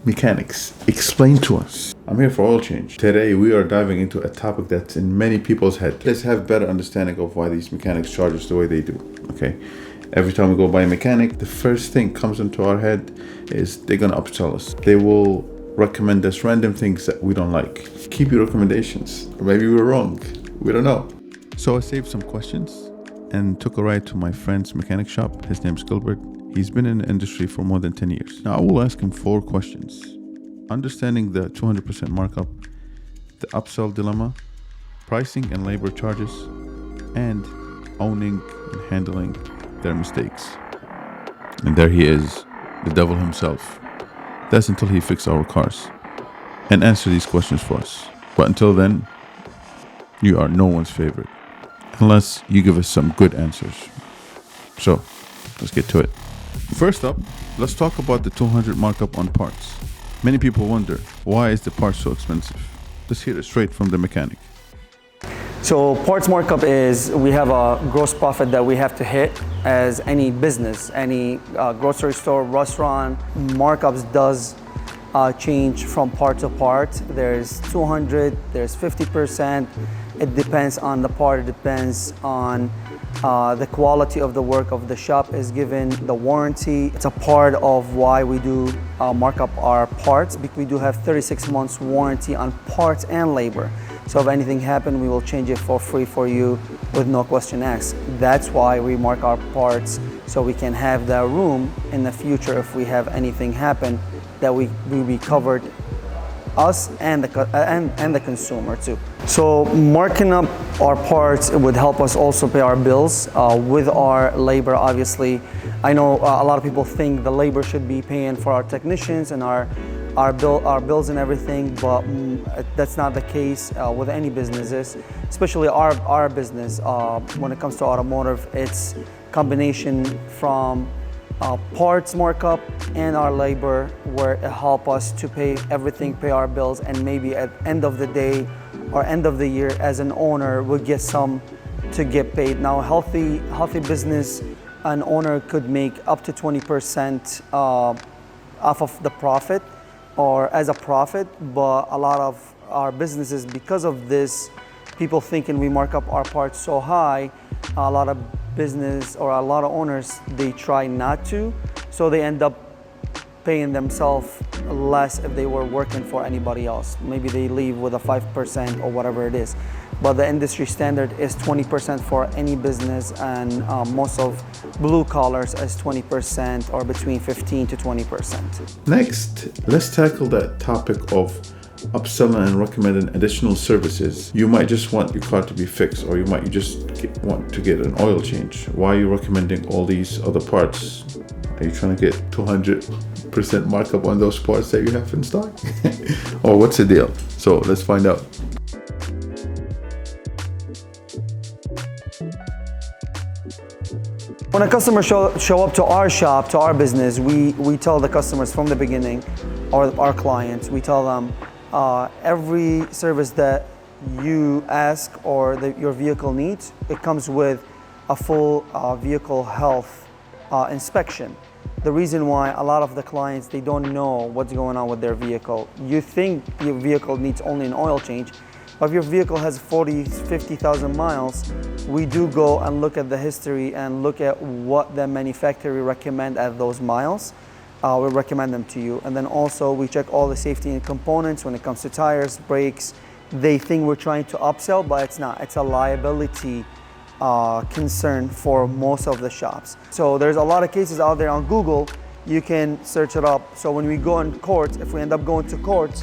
Mechanics, explain to us. I'm here for oil change. Today we are diving into a topic that's in many people's head. Let's have better understanding of why these mechanics charge us the way they do. Okay, every time we go by a mechanic, the first thing comes into our head is they're gonna upsell us. They will recommend us random things that we don't like. Keep your recommendations. Or maybe we're wrong. We don't know. So I saved some questions and took a ride to my friend's mechanic shop. His name's Gilbert. He's been in the industry for more than 10 years. Now I will ask him 4 questions. Understanding the 200% markup, the upsell dilemma, pricing and labor charges, and owning and handling their mistakes. And there he is, the devil himself. That's until he fixes our cars and answer these questions for us. But until then, you are no one's favorite, unless you give us some good answers. So, let's get to it. First up, let's talk about the 200 markup on parts. Many people wonder, why is the part so expensive? Let's hear it straight from the mechanic. So parts markup is, we have a gross profit that we have to hit as any business, any grocery store, restaurant. Markups does change from part to part. There's 200, there's 50%. It depends on the part, it depends on the quality of the work of the shop is given, the warranty. It's a part of why we do mark up our parts. We do have 36 months warranty on parts and labor. So if anything happens, we will change it for free for you with no question asked. That's why we mark our parts, so we can have the room in the future if we have anything happen that we will be covered, us and the consumer too. So marking up our parts, it would help us also pay our bills with our labor. Obviously, I know a lot of people think the labor should be paying for our technicians and our bills and everything, but that's not the case with any businesses, especially our business. When it comes to automotive, it's combination from parts markup and our labor, where it help us to pay everything, pay our bills, and maybe at end of the day or end of the year as an owner we'll get some to get paid. Now healthy business, an owner could make up to 20% off of the profit or as a profit, but a lot of our businesses, because of this, people thinking we mark up our parts so high, a lot of business or a lot of owners, they try not to, so they end up paying themselves less if they were working for anybody else. Maybe they leave with a 5% or whatever it is, but the industry standard is 20% for any business, and most of blue collars is 20% or between 15 to 20%. Next, let's tackle that topic of upselling and recommending additional services. You might just want your car to be fixed, or you might just want to get an oil change. Why are you recommending all these other parts? Are you trying to get 200% markup on those parts that you have in stock? Or what's the deal? So let's find out. When a customer show up to our shop, to our business, we tell the customers from the beginning, or our clients, we tell them every service that you ask or that your vehicle needs, it comes with a full vehicle health inspection. The reason why a lot of the clients, they don't know what's going on with their vehicle. You think your vehicle needs only an oil change, but if your vehicle has 50,000 miles, we do go and look at the history and look at what the manufacturer recommend at those miles. We recommend them to you. And then also we check all the safety and components when it comes to tires, brakes. They think we're trying to upsell, but it's not. It's a liability concern for most of the shops. So there's a lot of cases out there on Google. You can search it up. So when we go in court, if we end up going to court,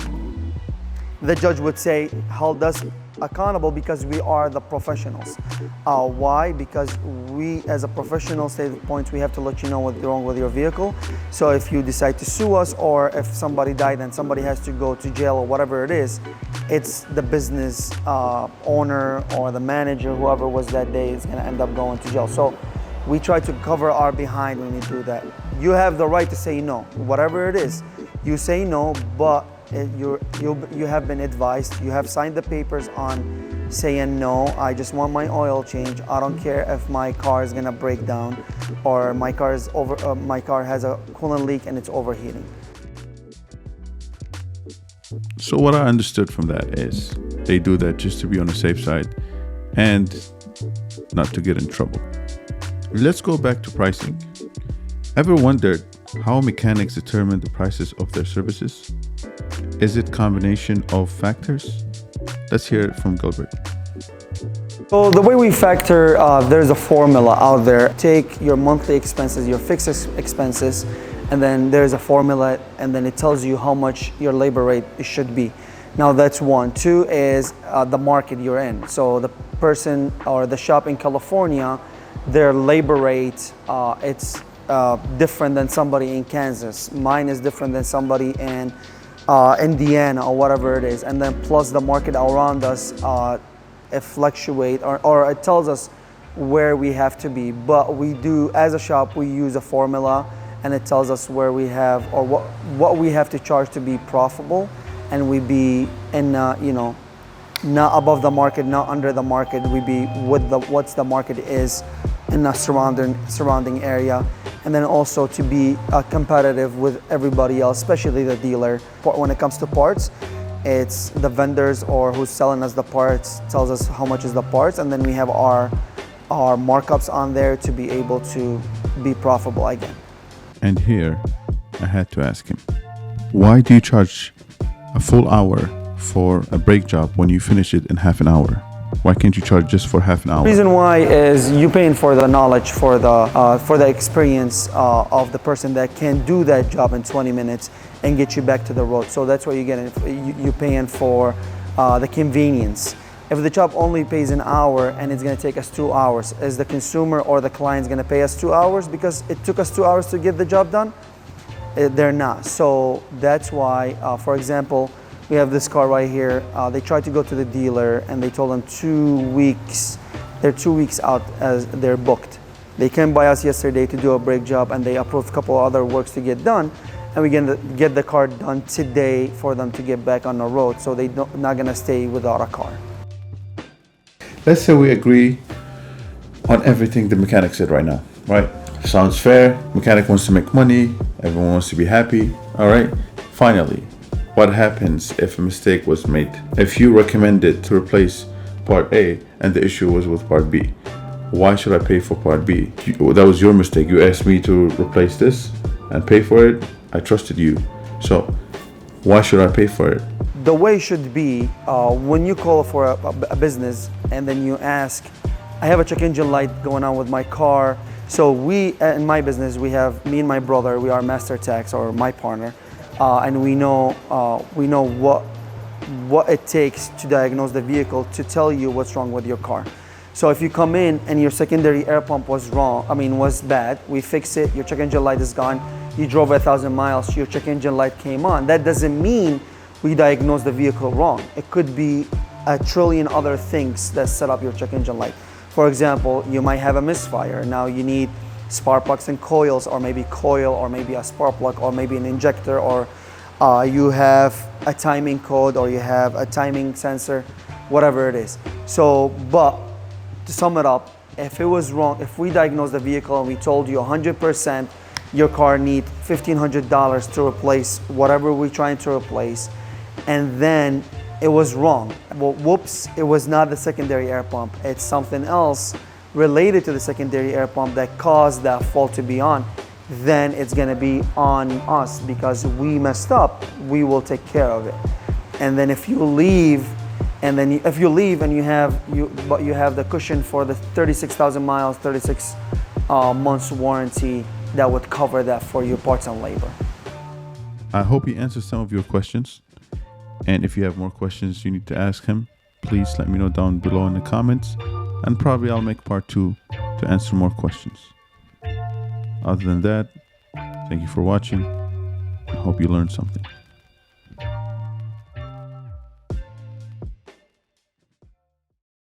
the judge would say, hold us accountable because we are the professionals. Why? Because we, as a professional, say the points, we have to let you know what's wrong with your vehicle. So if you decide to sue us, or if somebody died and somebody has to go to jail or whatever it is, it's the business owner or the manager, whoever was that day, is going to end up going to jail. So we try to cover our behind when we do that. You have the right to say no, whatever it is. You say no, but you have been advised, you have signed the papers on saying no, I just want my oil change. I don't care if my car is gonna break down or my car has a coolant leak and it's overheating. So what I understood from that is they do that just to be on the safe side and not to get in trouble. Let's go back to pricing. Ever wondered how mechanics determine the prices of their services? Is it a combination of factors? Let's hear it from Gilbert. So the way we factor, there's a formula out there. Take your monthly expenses, your fixed expenses, and then there's a formula, and then it tells you how much your labor rate should be. Now that's one. Two is the market you're in. So the person or the shop in California, their labor rate, it's different than somebody in Kansas. Mine is different than somebody in Indiana or whatever it is. And then plus the market around us, it fluctuates or it tells us where we have to be. But we do, as a shop, we use a formula, and it tells us where we have or what we have to charge to be profitable, and we be in not above the market, not under the market. We be with what's the market is in the surrounding area, and then also to be competitive with everybody else, especially the dealer. When it comes to parts, it's the vendors or who's selling us the parts tells us how much is the parts, and then we have our markups on there to be able to be profitable again. And here, I had to ask him, why do you charge a full hour for a brake job when you finish it in half an hour? Why can't you charge just for half an hour? The reason why is you paying for the knowledge, for the experience of the person that can do that job in 20 minutes and get you back to the road. So that's what you're getting. You're paying for the convenience. If the job only pays an hour and it's going to take us 2 hours, is the consumer or the client going to pay us 2 hours because it took us 2 hours to get the job done? They're not. So that's why, for example, we have this car right here. They tried to go to the dealer and they told them 2 weeks. They're 2 weeks out as they're booked. They came by us yesterday to do a brake job, and they approved a couple other works to get done. And we get the car done today for them to get back on the road. So they're not gonna stay without a car. Let's say we agree on everything the mechanic said right now, right? Sounds fair. Mechanic wants to make money. Everyone wants to be happy. All right. Finally, what happens if a mistake was made? If you recommended to replace part A and the issue was with part B, why should I pay for part B? That was your mistake. You asked me to replace this and pay for it. I trusted you. So why should I pay for it? The way should be when you call for a business and then you ask, I have a check engine light going on with my car. So we, in my business, we have me and my brother, we are master techs or my partner, and we know what it takes to diagnose the vehicle to tell you what's wrong with your car. So if you come in and your secondary air pump was bad, we fix it, your check engine light is gone, you drove 1,000 miles, your check engine light came on. That doesn't mean we diagnose the vehicle wrong. It could be a trillion other things that set up your check engine light. For example, you might have a misfire. Now you need spark plugs and coils, or maybe coil, or maybe a spark plug, or maybe an injector, or you have a timing code, or you have a timing sensor, whatever it is. So, but to sum it up, if it was wrong, if we diagnosed the vehicle and we told you 100% your car needs $1,500 to replace whatever we're trying to replace, and then it was wrong. Well, whoops, it was not the secondary air pump. It's something else related to the secondary air pump that caused that fault to be on. Then it's gonna be on us because we messed up. We will take care of it. And then if you leave, and then if you leave and you have the cushion for the 36,000 miles, 36 months warranty, that would cover that for your parts and labor. I hope he answers some of your questions. And if you have more questions you need to ask him, please let me know down below in the comments, and probably I'll make part 2 to answer more questions. Other than that, thank you for watching. I hope you learned something.